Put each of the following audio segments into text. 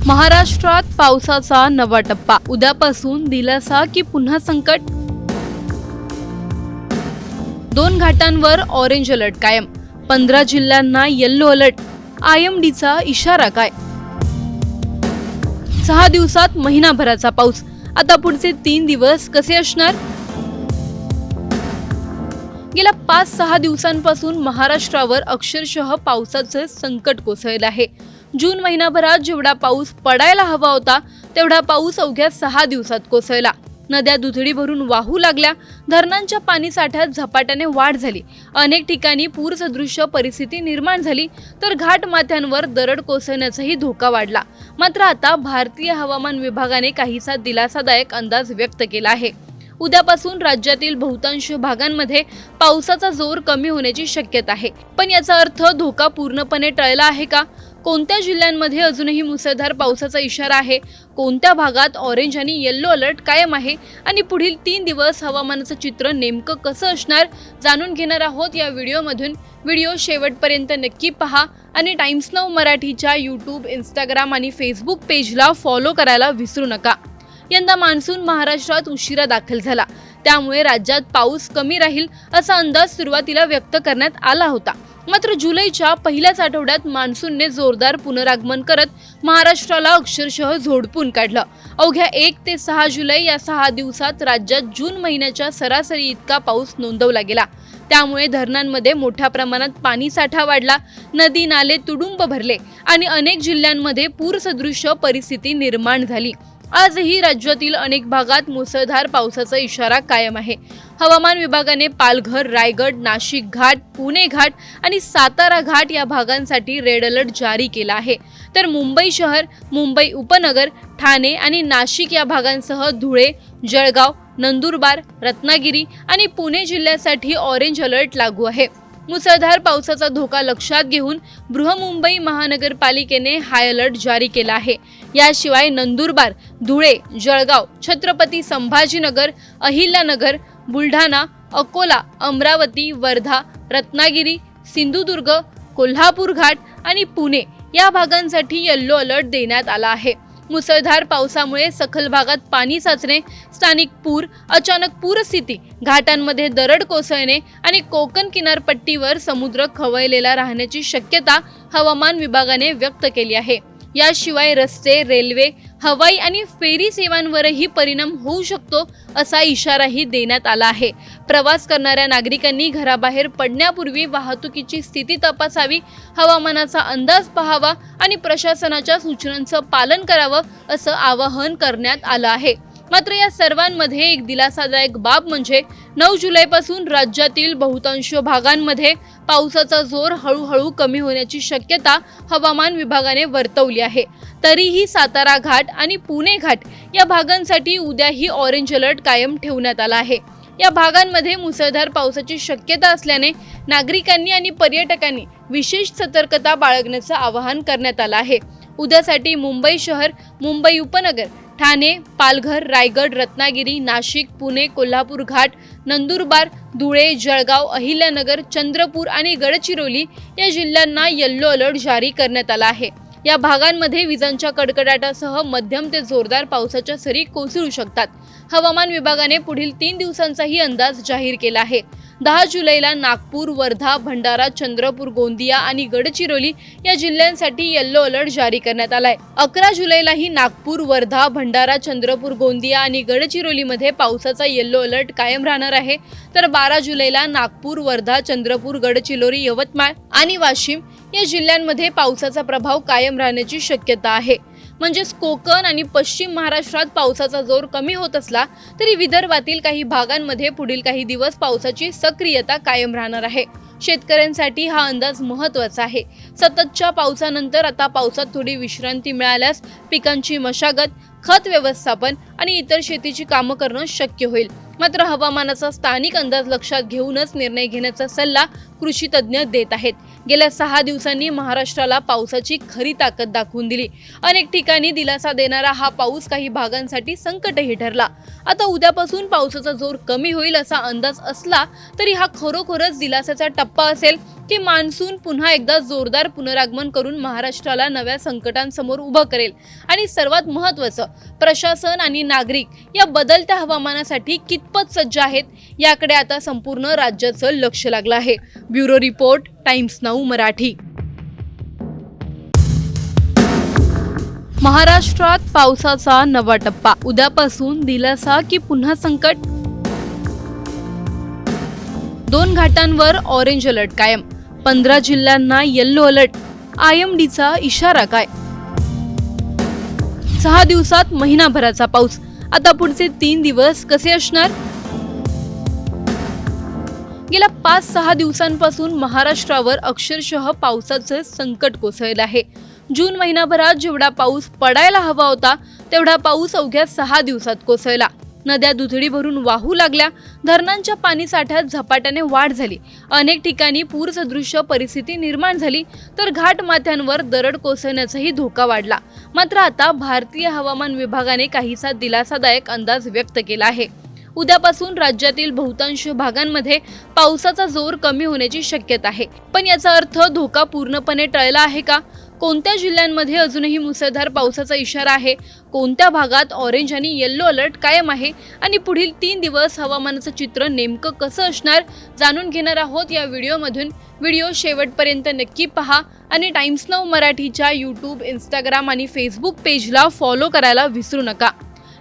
महाराष्ट्रात पावसाचा नवा टप्पा, उद्यापासून दिलासा की पुन्हा संकट? 2 घाटांवर ऑरेंज अलर्ट कायम, 15 जिल्ह्यांना येल्लो अलर्ट. IMDचा इशारा काय? 6 दिवसात महिनाभराचा पाऊस, आता पुढचे 3 दिवस कसे असणार? गेल्या 5-6 दिवसांपासून महाराष्ट्रावर अक्षरशः पावसाचं संकट कोसळलं आहे. जून महिनाभरात जेवढा पाऊस पडायला हवा होता तेवढा पाऊस अवघ्या 6 दिवसात कोसळला. नद्या दुथडी भरून वाहू लागल्या, धरणांच्या पाणीसाठ्यात झपाट्याने वाढ झाली, अनेक ठिकाणी पूरसदृश्य परिस्थिती निर्माण झाली, तर घाटमाथ्यांवर दरड कोसळण्याचाही धोका वाढला. मात्र आता भारतीय हवामान विभागाने काहीसा दिलासादायक अंदाज व्यक्त केला आहे. उद्यापासून राज्यातील बहुतांश भागांमध्ये पावसाचा जोर कमी होण्याची शक्यता आहे. पण याचा अर्थ धोका पूर्णपणे टळला आहे का? कोणत्या जिल्ह्यांमध्ये अजूनही मुसळधार पावसाचा इशारा आहे? कोणत्या भागात ऑरेंज आणि येल्लो अलर्ट कायम आहे? आणि पुढील 3 दिवस हवामानाचं चित्र नेमकं कसं असणार जाणून घेणार आहोत या व्हिडिओमधून. व्हिडिओ शेवटपर्यंत नक्की पहा आणि टाइम्स नाऊ मराठीच्या यूट्यूब, इंस्टाग्राम आणि फेसबुक पेजला फॉलो करायला विसरू नका. यंदा मान्सून महाराष्ट्रात उशिरा दाखल झाला, त्यामुळे राज्यात पाऊस कमी राहील असा अंदाज सुरुवातीला व्यक्त करण्यात आला होता. मात्र जुलैच्या पहिल्याच आठवड्यात मान्सूनने जोरदार पुनरागमन करत महाराष्ट्राला अक्षरशः झोडपून काढलं. अवघ्या 1 ते 6 जुलै या 6 दिवसात राज्यात जून महिन्याच्या सरासरी इतका पाऊस नोंदवला गेला. त्यामुळे धरणांमध्ये मोठ्या प्रमाणात पाणीसाठा वाढला, नदी नाले तुडुंब भरले आणि अनेक जिल्ह्यांमध्ये पूरसदृश्य परिस्थिती निर्माण झाली. आजही राज्यातील अनेक भागात मुसळधार पावसाचा इशारा कायम आहे. हवामान विभागाने पालघर, रायगड, नाशिक घाट, पुणे घाट आणि सातारा घाट या भागांसाठी रेड अलर्ट जारी केला आहे. तर मुंबई शहर, मुंबई उपनगर, ठाणे आणि नाशिक या भागांसह धुळे, जळगाव, नंदुरबार, रत्नागिरी आणि पुणे जिल्ह्यासाठी ऑरेंज अलर्ट लागू आहे. मुसळधार पावसाचा धोका लक्षात घेऊन बृहमुंबई महानगरपालिकेने हाय अलर्ट जारी केला आहे. याशिवाय नंदुरबार, धुळे, जळगाव, छत्रपती संभाजीनगर, अहिल्यानगर, बुलढाणा, अकोला, अमरावती, वर्धा, रत्नागिरी, सिंधुदुर्ग, कोल्हापूर घाट आणि पुणे या भागांसाठी येल्लो अलर्ट देण्यात आला आहे. मुसळधार पावसामुळे सखल भागात पाणी साचणे, स्थानिक पूर, अचानक पूरस्थिती, घाटांमध्ये दरड कोसळणे आणि कोकण किनारपट्टीवर समुद्र खवळलेला राहण्याची शक्यता हवामान विभागाने व्यक्त केली आहे. याशिवाय रस्ते, रेल्वे, हवाई आणि फेरी सेवांवरही परिणाम होऊ शकतो असा इशाराही देण्यात आला आहे. प्रवास करणाऱ्या नागरिकांनी घराबाहेर पडण्यापूर्वी वाहतुकीची स्थिती तपासावी, हवामानाचा अंदाज पाहावा आणि प्रशासनाच्या सूचनांचं पालन करावं असं आवाहन करण्यात आलं आहे. मात्र या सर्वांमध्ये एक दिलासादायक बाब म्हणजे 9 जुलैपासून राज्यातील बहुतांश भागांमध्ये पावसाचा जोर हळूहळू कमी होण्याची शक्यता हवामान विभागाने वर्तवली आहे. तरीही सातारा घाट आणि पुणे घाट या भागांसाठी उद्याही ऑरेंज अलर्ट कायम ठेवण्यात आला आहे. या भागांमध्ये मुसळधार पावसाची शक्यता असल्याने नागरिकांनी आणि पर्यटकांनी विशेष सतर्कता बाळगण्याचं आवाहन करण्यात आलं आहे. उद्यासाठी मुंबई शहर, मुंबई उपनगर, ठाणे, पालघर, रायगड, रत्नागिरी, नाशिक, पुणे, कोल्हापूर घाट, नंदुरबार, धुळे, जळगाव, अहिल्यानगर, चंद्रपूर आणि गडचिरोली या जिल्ह्यांना येल्लो अलर्ट जारी करण्यात आला आहे. या भागांमध्ये विजांच्या कडकडाटासह मध्यम ते जोरदार पावसाच्या सरी कोसळू शकतात. हवामान विभागाने पुढील 3 दिवसांचाही अंदाज जाहीर केला आहे. 10 जुलैला नागपूर, वर्धा, भंडारा, चंद्रपूर, गोंदिया आणि गडचिरोली या जिल्ह्यांसाठी येल्लो अलर्ट जारी करण्यात आलाय. 11 जुलैलाही नागपूर, वर्धा, भंडारा, चंद्रपूर, गोंदिया आणि गडचिरोलीमध्ये पावसाचा येल्लो अलर्ट कायम राहणार आहे. तर 12 जुलैला नागपूर, वर्धा, चंद्रपूर, गडचिरोली, यवतमाळ आणि वाशिम या जिल्ह्यांमध्ये पावसाचा प्रभाव कायम राहण्याची शक्यता आहे. म्हणजेच कोकण आणि पश्चिम महाराष्ट्रात पावसाचा जोर कमी होत असला तरी विदर्भातील काही भागांमध्ये पुढील काही दिवस पावसाची सक्रियता कायम राहणार आहे. शेतकऱ्यांसाठी हा अंदाज महत्त्वाचा आहे. सततच्या पावसानंतर आता पावसात थोडी विश्रांती मिळाल्यास पिकांची मशागत, खत व्यवस्थापन आणि इतर शेतीची कामं करणं शक्य होईल. मात्र हवामानाचा स्थानिक अंदाज लक्षात घेऊनच निर्णय घेण्याचा सल्ला कृषी तज्ज्ञ देत आहेत. गेल्या 6 दिवसांनी महाराष्ट्राला पावसाची खरी ताकद दाखवून दिली. अनेक ठिकाणी दिलासा देणारा हा पाऊस काही भागांसाठी संकटही ठरला. आता उद्यापासून पावसाचा जोर कमी होईल असा अंदाज असला तरी हा खरोखरच दिलासाचा टप्पा असेल की मान्सून पुन्हा एकदा जोरदार पुनरागमन करून महाराष्ट्राला नव्या संकटांसमोर उभं करेल आणि सर्वात महत्त्वाचं, प्रशासन आणि नागरिक या बदलत्या हवामानासाठी कितपत सज्ज आहेत याकडे आता संपूर्ण राज्याचं लक्ष लागलं आहे. Bureau report, times now Marathi. महाराष्ट्रात पावसाचा नवा टप्पा, उद्यापासून दिलासा की पुन्हा संकट? 2 घाटांवर ऑरेंज अलर्ट कायम, 15 जिल्ह्यांना येल्लो अलर्ट. IMDचा इशारा काय? 6 दिवसात महिनाभराचा पाऊस, आता पुढचे 3 दिवस कसे असणार? गेल्या 5-6 दिवसांपासून महाराष्ट्रावर अक्षरशः पावसाचे संकट कोसळले आहे. जून महिनाभरात जेवढा पाऊस पडायला हवा होता तेवढा पाऊस अवघ्या 6 दिवसात कोसळला. नद्या दुथडी भरून वाहू लागल्या, धरणांच्या पाणीसाठ्यात झपाट्याने वाढ झाली, अनेक ठिकाणी पूरसदृश्य परिस्थिती निर्माण झाली, तर घाटमाथ्यांवर दरड कोसळण्याचाही धोका वाढला. मात्र आता भारतीय हवामान विभागाने काहीसा दिलासादायक अंदाज व्यक्त केला आहे. उद्यापासून राज्यातील बहुतांश भागांमध्ये पावसाचा जोर कमी होण्याची शक्यता आहे. पण याचा अर्थ धोका पूर्णपणे टळला आहे का? कोणत्या जिल्ह्यांमध्ये अजूनही मुसळधार पावसाचा इशारा आहे? कोणत्या भागात ऑरेंज आणि येल्लो अलर्ट कायम आहे? आणि पुढील 3 दिवस हवामानाचं चित्र नेमकं कसं असणार जाणून घेणार आहोत या व्हिडिओमधून. व्हिडिओ शेवटपर्यंत नक्की पहा आणि टाइम्स नाऊ मराठीच्या यूट्यूब, इंस्टाग्राम आणि फेसबुक पेजला फॉलो करायला विसरू नका.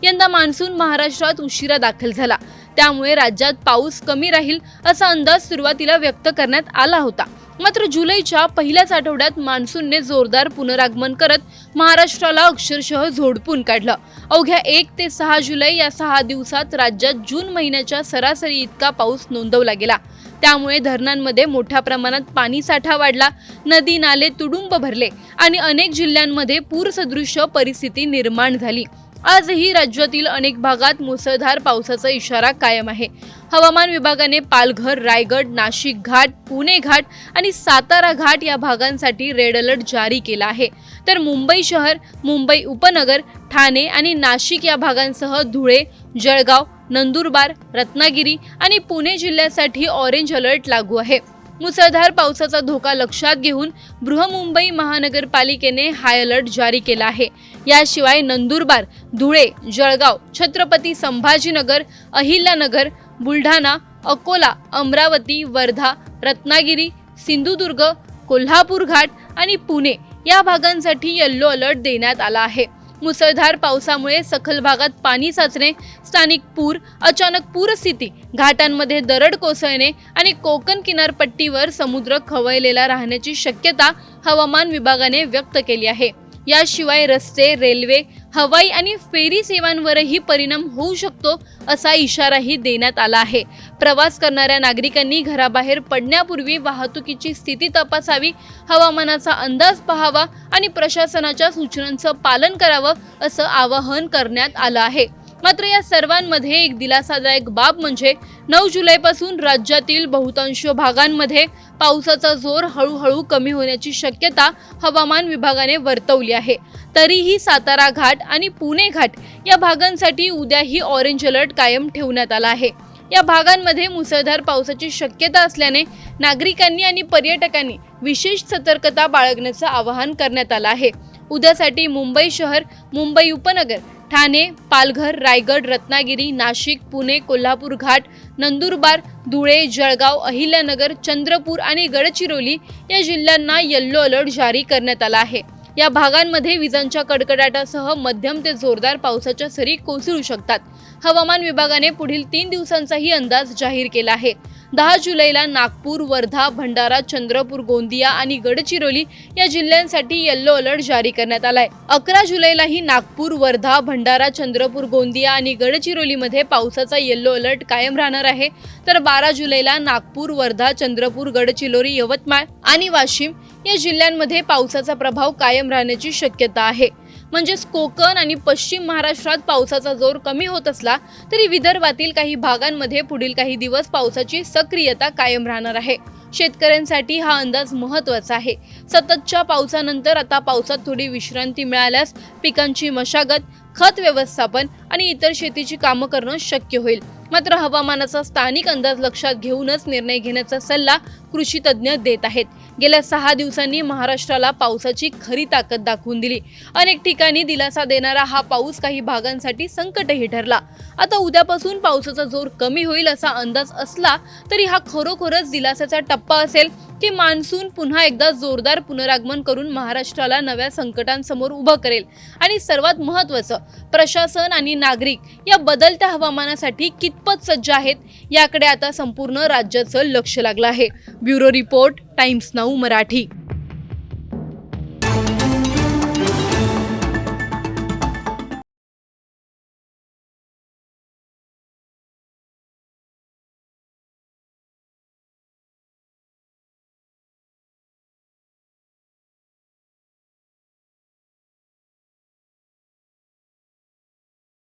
यंदा मान्सून महाराष्ट्रात उशिरा दाखल झाला, त्यामुळे राज्यात पाऊस कमी राहील असा अंदाज सुरुवातीला व्यक्त करण्यात आला होता. मात्र जुलैच्या पहिल्याच आठवड्यात मान्सूनने जोरदार पुनरागमन करत महाराष्ट्राला अक्षरशः झोडपून काढलं. अवघ्या 1 ते 6 जुलै या 6 दिवसात राज्यात जून महिन्याच्या सरासरी इतका पाऊस नोंदवला गेला. त्यामुळे धरणांमध्ये मोठ्या प्रमाणात पाणीसाठा वाढला, नदी नाले तुडुंब भरले आणि अनेक जिल्ह्यांमध्ये पूरसदृश्य परिस्थिती निर्माण झाली. आजही राज्यातील अनेक भागात मुसळधार पावसाचा इशारा कायम आहे. हवामान विभागाने पालघर, रायगड, नाशिक घाट, पुणे घाट आणि सातारा घाट या भागांसाठी रेड अलर्ट जारी केला आहे. तर मुंबई शहर, मुंबई उपनगर, ठाणे आणि नाशिक या भागांसह धुळे, जळगाव, नंदुरबार, रत्नागिरी आणि पुणे जिल्ह्यासाठी ऑरेंज अलर्ट लागू आहे. मुसळधार पावसाचा धोका लक्षात घेऊन बृहमुंबई महानगरपालिकेने हाय अलर्ट जारी केला आहे. याशिवाय नंदुरबार, धुळे, जळगाव, छत्रपती संभाजीनगर, अहिल्यानगर, बुलढाणा, अकोला, अमरावती, वर्धा, रत्नागिरी, सिंधुदुर्ग, कोल्हापूर घाट आणि पुणे या भागांसाठी येल्लो अलर्ट देण्यात आला आहे. मुसळधार पावसामुळे सखल भागात पाणी साचणे, स्थानिक पूर, अचानक पूरस्थिती, घाटांमध्ये दरड कोसळणे आणि कोकण किनारपट्टीवर समुद्र खवळलेला राहण्याची शक्यता हवामान विभागाने व्यक्त केली आहे. याशिवाय रस्ते, रेल्वे, हवाई आणि फेरी सेवांवरही परिणाम होऊ शकतो असा इशाराही देण्यात आला आहे. प्रवास करणाऱ्या नागरिकांनी घराबाहेर पडण्यापूर्वी वाहतुकीची स्थिती तपासावी, हवामानाचा अंदाज पाहावा आणि प्रशासनाच्या सूचनांचं पालन करावं असं आवाहन करण्यात आलं आहे. मात्र या सर्वांमध्ये एक दिलासादायक बाब म्हणजे 9 जुलैपासून राज्यातील बहुतांश भागांमध्ये पावसाचा जोर हळूहळू कमी होण्याची शक्यता हवामान विभागाने वर्तवली आहे. तरीही सातारा घाट आणि पुणे घाट या भागांसाठी उद्याही ऑरेंज अलर्ट कायम ठेवण्यात आला आहे. या भागांमध्ये मुसळधार पावसाची शक्यता असल्याने नागरिकांनी आणि पर्यटकांनी विशेष सतर्कता बाळगण्याचं आवाहन करण्यात आलं आहे. उद्यासाठी मुंबई शहर, मुंबई उपनगर, ठाणे, पालघर, रायगड, रत्नागिरी, नाशिक, पुणे, कोल्हापूर घाट, नंदुरबार, धुळे, जळगाव, अहिल्यानगर, चंद्रपूर आणि गडचिरोली या जिल्ह्यांना येल्लो अलर्ट जारी करण्यात आला आहे. या भागांमध्ये विजांच्या कडकडाटासह मध्यम ते जोरदार पावसाच्या सरी कोसळू शकतात. हवामान विभागाने पुढील 3 दिवसांचाही अंदाज जाहीर केला आहे. 10 जुलैला नागपूर, वर्धा, भंडारा, चंद्रपूर, गोंदिया आणि गडचिरोली या जिल्ह्यांसाठी येल्लो अलर्ट जारी करण्यात आलाय. 11 जुलैलाही नागपूर, वर्धा, भंडारा, चंद्रपूर, गोंदिया आणि गडचिरोलीमध्ये पावसाचा येल्लो अलर्ट कायम राहणार आहे. तर 12 जुलैला नागपूर, वर्धा, चंद्रपूर, गडचिरोली, यवतमाळ आणि वाशिम या जिल्ह्यांमध्ये पावसाचा प्रभाव कायम राहण्याची शक्यता आहे. म्हणजेच कोकण आणि पश्चिम महाराष्ट्रात पावसाचा जोर कमी होत असला तरी विदर्भातील काही भागांमध्ये पुढील काही दिवस पावसाची सक्रियता कायम राहणार आहे. शेतकऱ्यांसाठी हा अंदाज महत्त्वाचा आहे. सततच्या पावसानंतर आता पावसात थोडी विश्रांती मिळाल्यास पिकांची मशागत, खत व्यवस्थापन आणि इतर शेतीची कामं करणं शक्य होईल. मात्र हवामानाचा स्थानिक अंदाज लक्षात घेऊनच निर्णय घेण्याचा सल्ला कृषी तज्ज्ञ देत आहेत। गेल्या 6 दिवसांनी महाराष्ट्राला पावसाची खरी ताकद दाखवून दिली। अनेक ठिकाणी दिलासा देणारा हा पाऊस काही भागांसाठी संकटही ठरला। आता उद्यापासून पावसाचा जोर कमी होईल असा अंदाज असला तरी हा खरोखरच दिलासाचा टप्पा असेल की मान्सून पुन्हा एकदा जोरदार पुनरागमन करून महाराष्ट्राला नव्या संकटांसमोर उभं करेल। आणि सर्वात महत्त्वाचं, प्रशासन आणि नागरिक या बदलत्या हवामानासाठी कितपत सज्ज आहेत याकडे आता संपूर्ण राज्याचं लक्ष लागलं आहे। Bureau report, times now Marathi.